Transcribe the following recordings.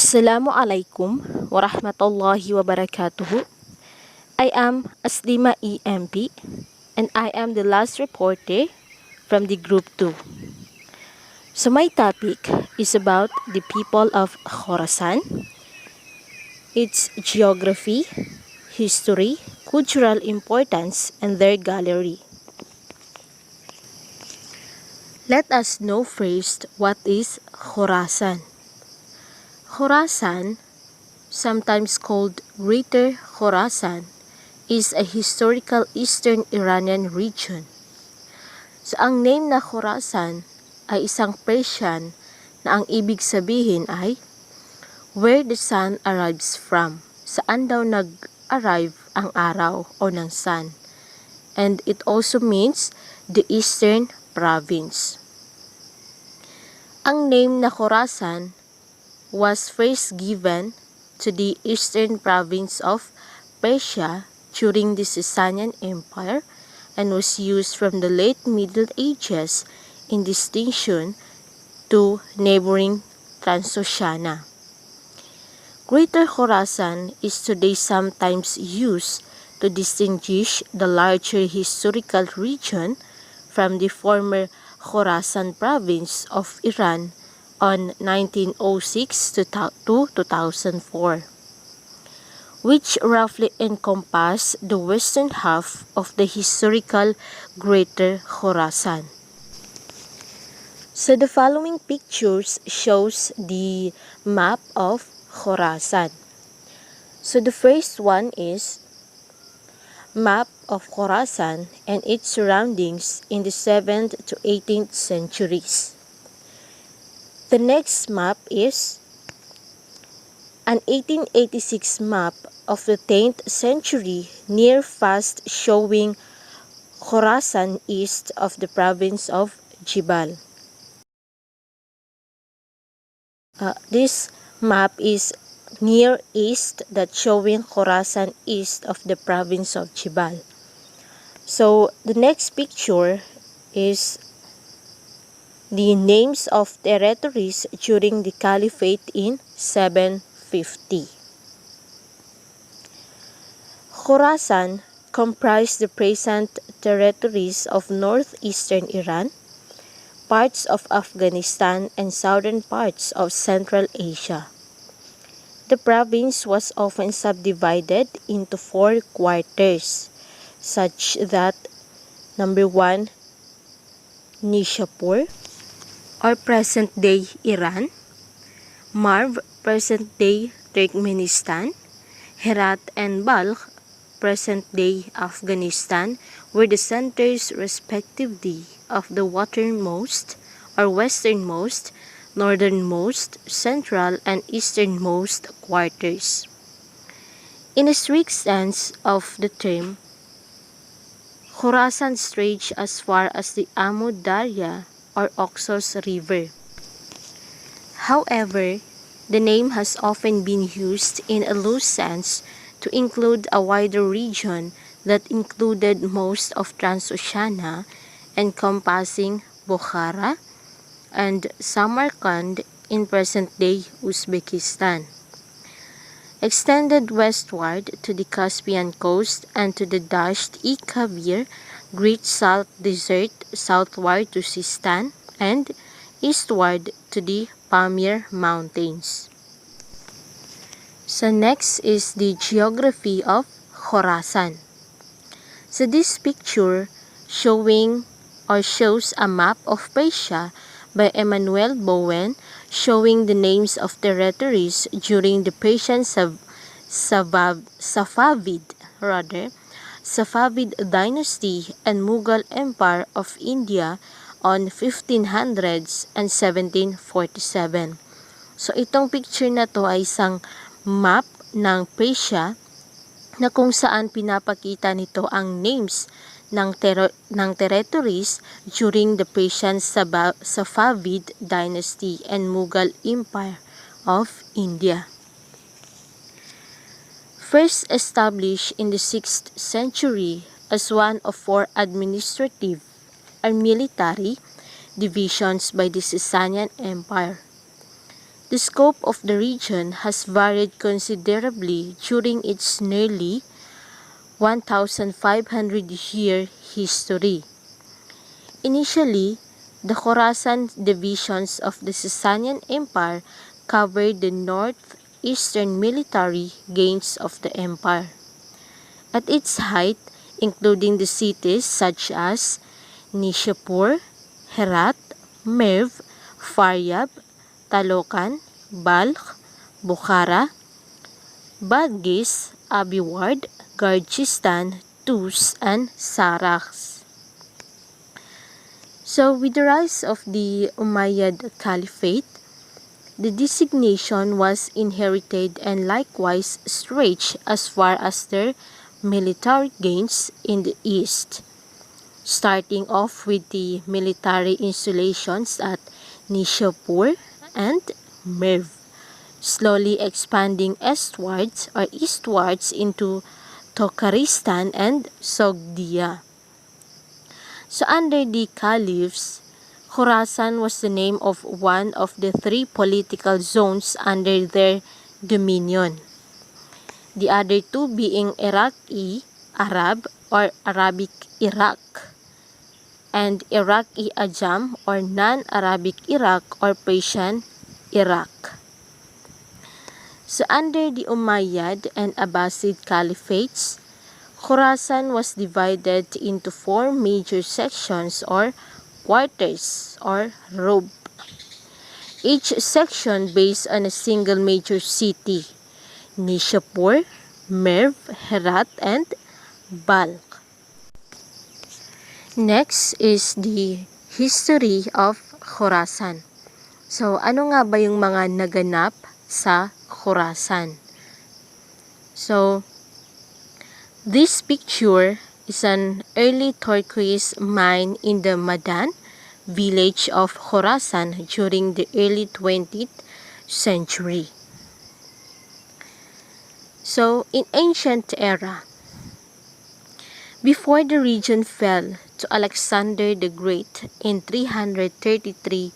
Assalamualaikum warahmatullahi wabarakatuh. I am Aslima EMP and I am the last reporter from the group 2. So my topic is about the people of Khorāsān, its geography, history, cultural importance, and their gallery. Let us know first what is Khorāsān. Khorāsān, sometimes called Greater Khorāsān, is a historical eastern Iranian region. So ang name na Khorāsān ay isang Persian na ang ibig sabihin ay where the sun arrives from. Saan daw nag-arrive ang araw o ng sun. And it also means the eastern province. Ang name na Khorāsān was first given to the eastern province of Persia during the Sasanian Empire and was used from the late Middle Ages in distinction to neighboring Transoxiana. Greater Khorāsān is today sometimes used to distinguish the larger historical region from the former Khorāsān province of Iran on 1906 to 2004, which roughly encompass the western half of the historical Greater Khorāsān. So the following pictures shows the map of Khorāsān. So the first one is map of Khorāsān and its surroundings in the 7th to 18th centuries. The next map is an 1886 map of the 10th century near fast showing Khorāsān east of the province of Jibal. This map is near east that showing Khorāsān east of the province of Jibal. So the next picture is the names of territories during the Caliphate in 750. Khorāsān comprised the present territories of northeastern Iran, parts of Afghanistan, and southern parts of Central Asia. The province was often subdivided into 4 quarters, such that number 1, Nishapur, or present-day Iran, Marv, present-day Turkmenistan, Herat and Balkh, present-day Afghanistan, were the centers respectively of the watermost or westernmost, northernmost, central, and easternmost quarters. In a strict sense of the term, Khorāsān stretched as far as the Amu Darya or Oxus River. However, the name has often been used in a loose sense to include a wider region that included most of Transoxiana, encompassing Bukhara and Samarkand in present-day Uzbekistan, extended westward to the Caspian coast and to the Dasht-i-Kavir Great Salt Desert, southward to Sistan, and eastward to the Pamir Mountains. So next is the geography of Khorāsān. So this picture shows a map of Persia by Emanuel Bowen, showing the names of territories during the Persian Safavid dynasty and Mughal Empire of India on 1500s and 1747. So itong picture na to ay isang map ng Persia na kung saan pinapakita nito ang names ng territories during the Persian Safavid dynasty and Mughal Empire of India. First established in the 6th century as one of 4 administrative and military divisions by the Sasanian Empire. The scope of the region has varied considerably during its nearly 1,500-year history. Initially, the Khorāsān divisions of the Sasanian Empire covered the northeastern military gains of the empire. At its height, including the cities such as Nishapur, Herat, Merv, Faryab, Talokan, Balkh, Bukhara, Badghis, Abiward, Gurjistan, Tus, and Sarax. So, with the rise of the Umayyad Caliphate, the designation was inherited and likewise stretched as far as their military gains in the east, starting off with the military installations at Nishapur and Merv, slowly expanding eastwards into Tokharistan and Sogdia. So under the caliphs, Khorāsān was the name of one of the three political zones under their dominion, the other two being Iraqi Arab or Arabic Iraq and Iraqi Ajam or non-Arabic Iraq or Persian Iraq. So under the Umayyad and Abbasid caliphates, Khorāsān was divided into four major sections or quarters or rob, each section based on a single major city: Nishapur, Merv, Herat, and Balkh. Next is the history of Khorāsān. So, ano nga ba yung mga naganap sa Khorāsān? So, this picture is an early turquoise mine in the Madan village of Khorāsān during the early 20th century. So, in ancient era, before the region fell to Alexander the Great in 333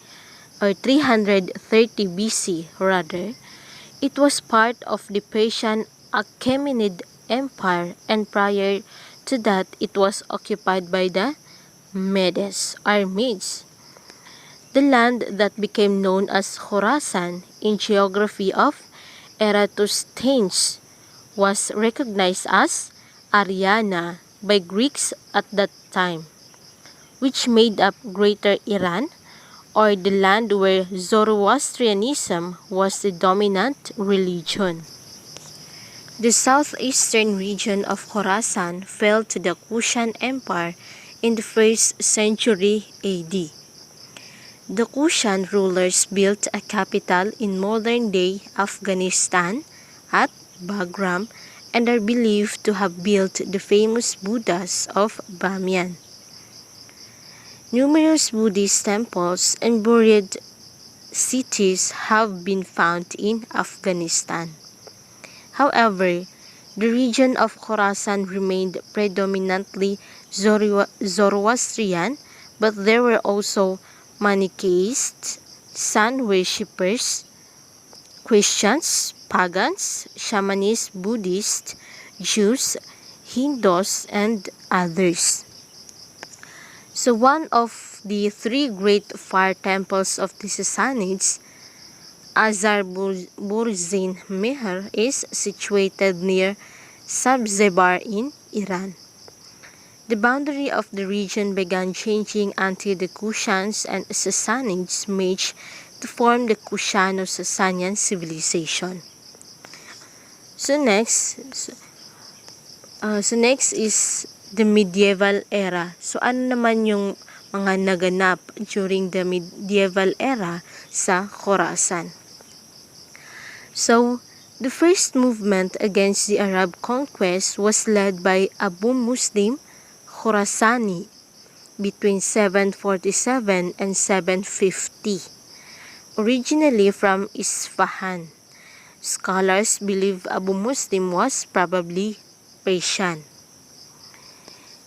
or 330 BC rather, it was part of the Persian Achaemenid Empire, and prior to that it was occupied by the Medes or Medes. The land that became known as Khorāsān in geography of Eratosthenes was recognized as Ariana by Greeks at that time, which made up Greater Iran, or the land where Zoroastrianism was the dominant religion. The southeastern region of Khorāsān fell to the Kushan Empire in the 1st century AD. The Kushan rulers built a capital in modern-day Afghanistan at Bagram and are believed to have built the famous Buddhas of Bamiyan. Numerous Buddhist temples and buried cities have been found in Afghanistan. However, the region of Khorāsān remained predominantly Zoroastrian, but there were also Manichaeists, sun worshippers, Christians, pagans, Shamanist Buddhists, Jews, Hindus, and others. So one of the three great fire temples of the Sassanids, Azarburzin Mehr, is situated near Sabzebar in Iran. The boundary of the region began changing until the Kushans and Sassanids merged to form the Kushano-Sasanian civilization. So next is the medieval era. So ano naman yung mga naganap during the medieval era sa Khorāsān? So, the first movement against the Arab conquest was led by Abu Muslim Khorāsāni between 747 and 750, originally from Isfahan. Scholars believe Abu Muslim was probably Persian.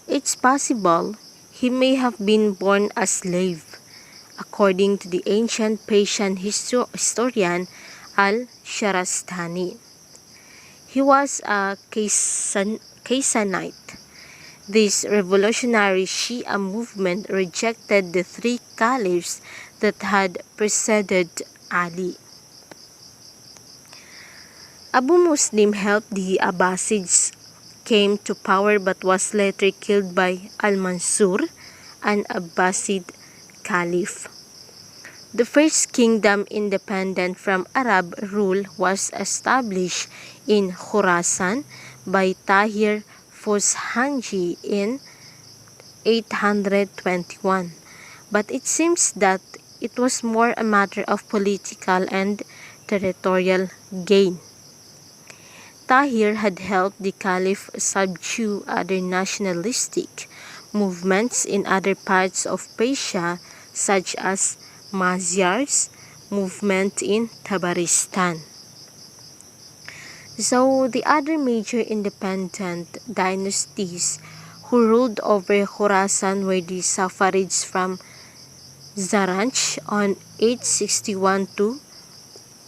It's possible he may have been born a slave according to the ancient Persian historian Al-Sharastani. He was a Khorāsānite. This revolutionary Shia movement rejected the three caliphs that had preceded Ali. Abu Muslim helped the Abbasids came to power but was later killed by Al-Mansur, an Abbasid caliph. The first kingdom independent from Arab rule was established in Khorāsān by Tahir Fuzhanji in 821, but it seems that it was more a matter of political and territorial gain. Tahir had helped the caliph subdue other nationalistic movements in other parts of Persia, such as Magyar's movement in Tabaristan. So the other major independent dynasties who ruled over Khorāsān were the Safarids from Zaranj on 861 to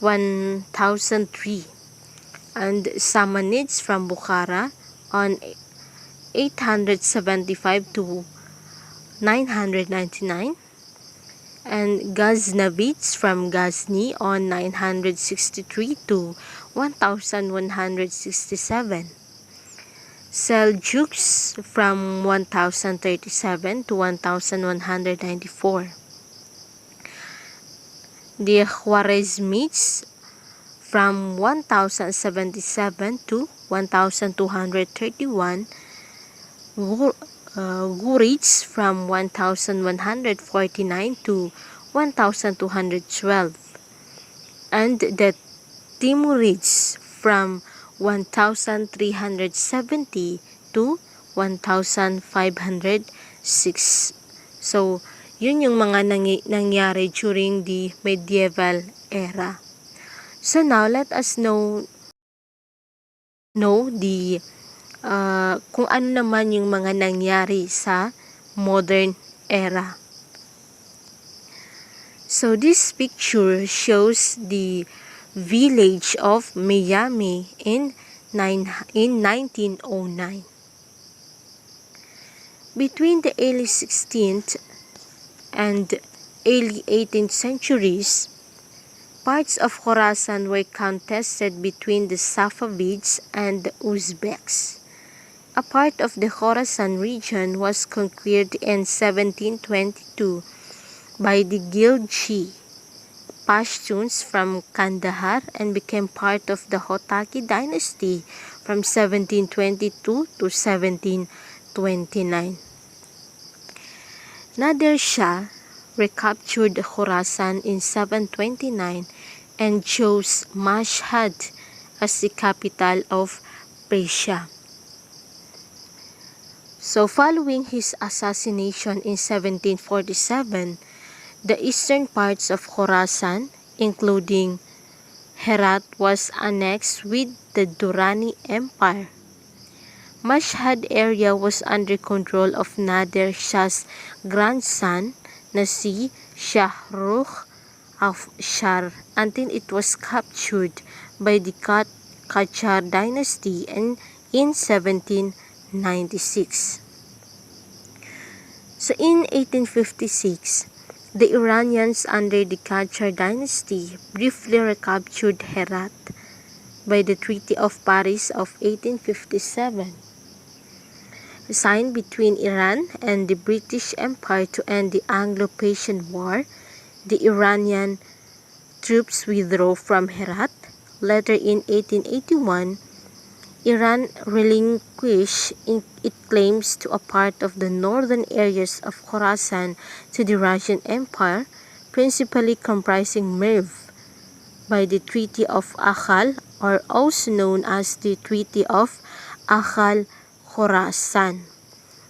1003, and Samanids from Bukhara on 875 to 999, and Ghaznavids from Ghazni on 963 to 1167, Seljuks from 1037 to 1194, the Khwarezmids from 1077 to 1231, Ghurids from 1149 to 1212, and the Timurids from 1370 to 1506. So, yun yung mga nangyari during the medieval era. So now, let us know the kung ano naman yung mga nangyari sa modern era. So this picture shows the village of Miami in 1909. Between the early 16th and early 18th centuries, parts of Khorāsān were contested between the Safavids and the Uzbeks. A part of the Khorāsān region was conquered in 1722 by the Ghilji Pashtuns from Kandahar and became part of the Hotaki dynasty from 1722 to 1729. Nadir Shah recaptured Khorāsān in 729 and chose Mashhad as the capital of Persia. So following his assassination in 1747, the eastern parts of Khorāsān, including Herat, was annexed with the Durrani Empire. Mashhad area was under control of Nadir Shah's grandson, Nasi Shahrukh Afshar, until it was captured by the Qajar dynasty in 1796. So in 1856, the Iranians under the Qajar dynasty briefly recaptured Herat by the Treaty of Paris of 1857, signed between Iran and the British Empire to end the Anglo-Persian War. The Iranian troops withdrew from Herat. Later in 1881, Iran relinquished its claims to a part of the northern areas of Khorāsān to the Russian Empire, principally comprising Merv, by the Treaty of Akhal, or also known as the Treaty of Akhal-Khorāsān.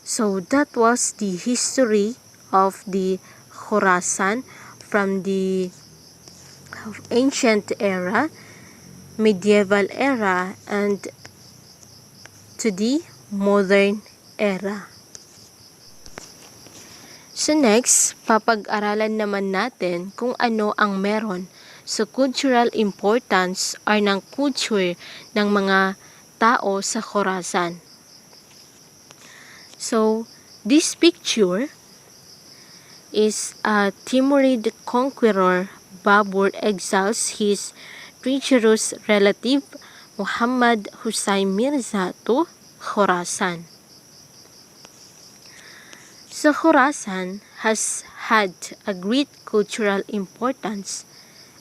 So that was the history of the Khorāsān from the ancient era, medieval era, and to the modern era. So next, papag-aralan naman natin kung ano ang meron sa cultural importance or ng culture ng mga tao sa Khorāsān. So, this picture is a Timurid conqueror. Babur exiles his treacherous relative Muhammad Husayn Mirza to Khorāsān. So Khorāsān has had a great cultural importance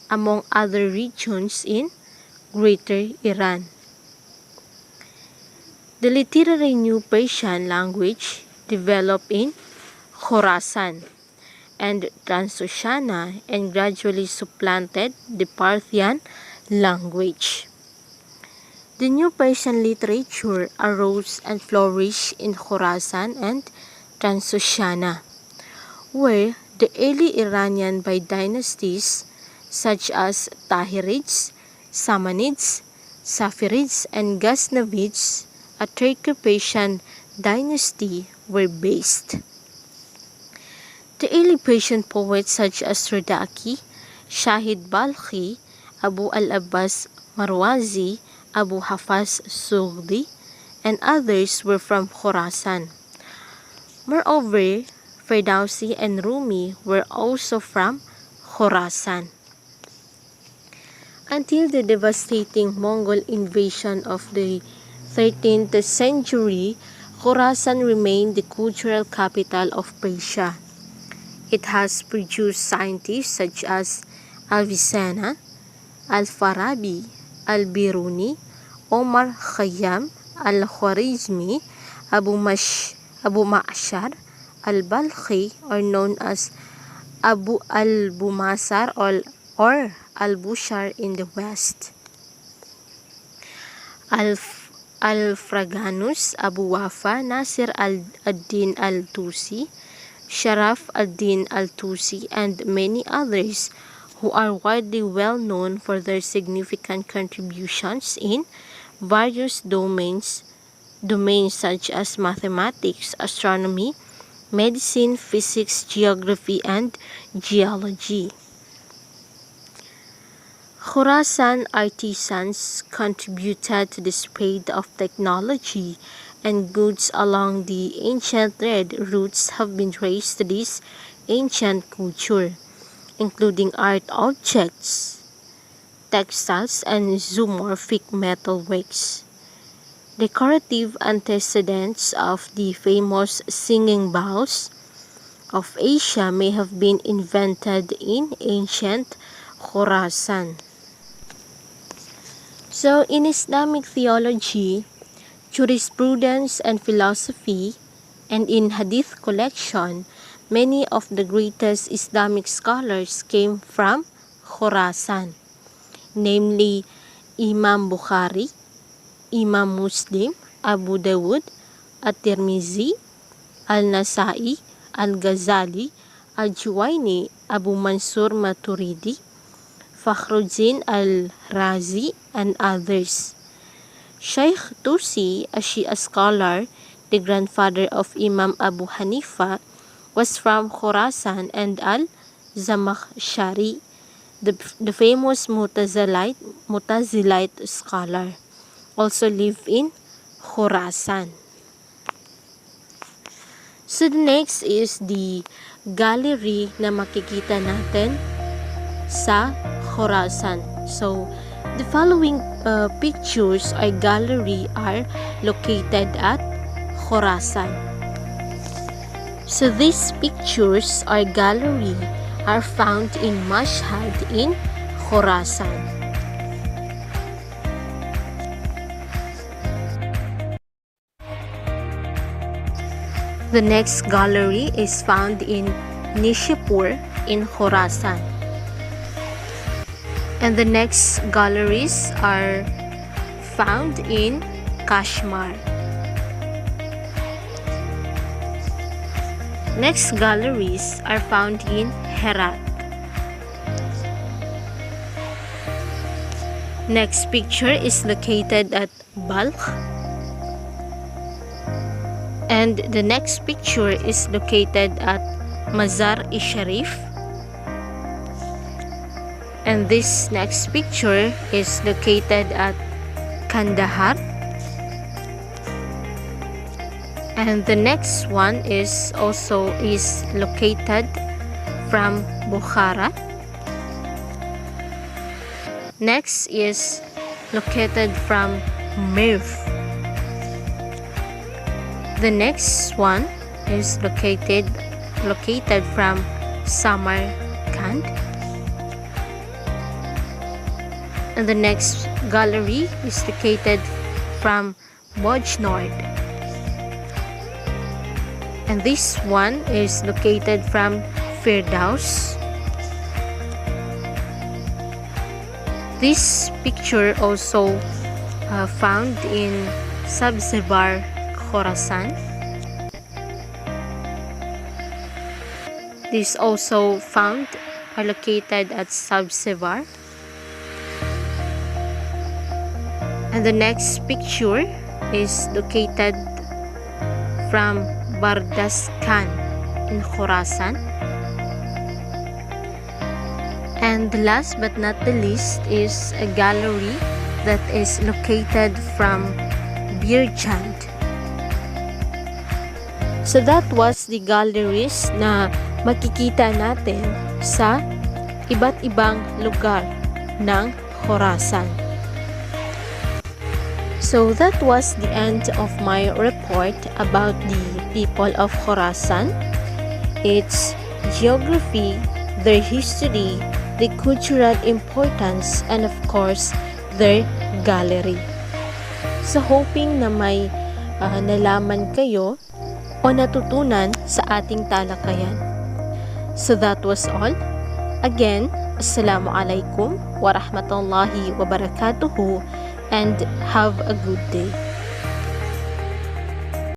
among other regions in Greater Iran. The literary New Persian language developed in Khorāsān and Transoxiana and gradually supplanted the Parthian language. The New Persian literature arose and flourished in Khorāsān and Transoxiana, where the early Iranian by dynasties such as Tahirids, Samanids, Safarids, and Ghaznavids, a Turco-Persian dynasty, were based. The early Persian poets such as Radaki, Shahid Balkhi, Abu al-Abbas Marwazi, Abu Hafs Sughdi, and others were from Khorāsān. Moreover, Ferdowsi and Rumi were also from Khorāsān. Until the devastating Mongol invasion of the 13th century, Khorāsān remained the cultural capital of Persia. It has produced scientists such as Avicenna, Al-Farabi, Al-Biruni, Omar Khayyam, Al-Khwarizmi, Abu Ma'shar al-Balkhi, or known as Abu al-Bumasar or al-Bushar in the West. Al-Fraganus, Abu Wafa, Nasir al-Din al-Tusi, Sharaf al-Din al-Tusi, and many others who are widely well known for their significant contributions in various domains such as mathematics, astronomy, medicine, physics, geography, and geology. Khorāsān artisans contributed to the spread of technology and goods along the ancient trade routes have been traced to this ancient culture, including art objects, textiles, and zoomorphic metalworks. Decorative antecedents of the famous singing bowls of Asia may have been invented in ancient Khorāsān. So, in Islamic theology, jurisprudence, and philosophy, and in Hadith collection, many of the greatest Islamic scholars came from Khorāsān, namely Imam Bukhari, Imam Muslim, Abu Dawud, At-Tirmizi, Al-Nasai, Al-Ghazali, Al-Juwayni, Abu Mansur Maturidi, Fakhruddin al-Razi, and others. Shaykh Tusi, a Shia scholar, the grandfather of Imam Abu Hanifa, was from Khorāsān, and al-Zamakhshari, the famous Mutazilite scholar, also lived in Khorāsān. So the next is the gallery na makikita natin sa Khorāsān. So the following pictures or gallery are located at Khorāsān. So these pictures or gallery are found in Mashhad in Khorāsān. The next gallery is found in Nishapur in Khorāsān. And the next galleries are found in Kashmir. Next galleries are found in Herat. Next picture is located at Balkh. And the next picture is located at Mazar-i-Sharif. And this next picture is located at Kandahar. And the next one is located from Bukhara. Next is located from Merv. The next one is located from Samarkand. And the next gallery is located from Bojnord. And this one is located from Firdaus. This picture also found in Sabzevar, Khorāsān. This also found or located at Sabzevar. And the next picture is located from Bardaskan in Khorāsān. And last but not the least is a gallery that is located from Birjand. So that was the galleries na makikita natin sa iba't ibang lugar ng Khorāsān. So that was the end of my report about the people of Khorāsān, its geography, their history, the cultural importance, and of course, their gallery. So hoping na may nalaman kayo o natutunan sa ating talakayan. So that was all. Again, Assalamualaikum warahmatullahi wabarakatuh, and have a good day.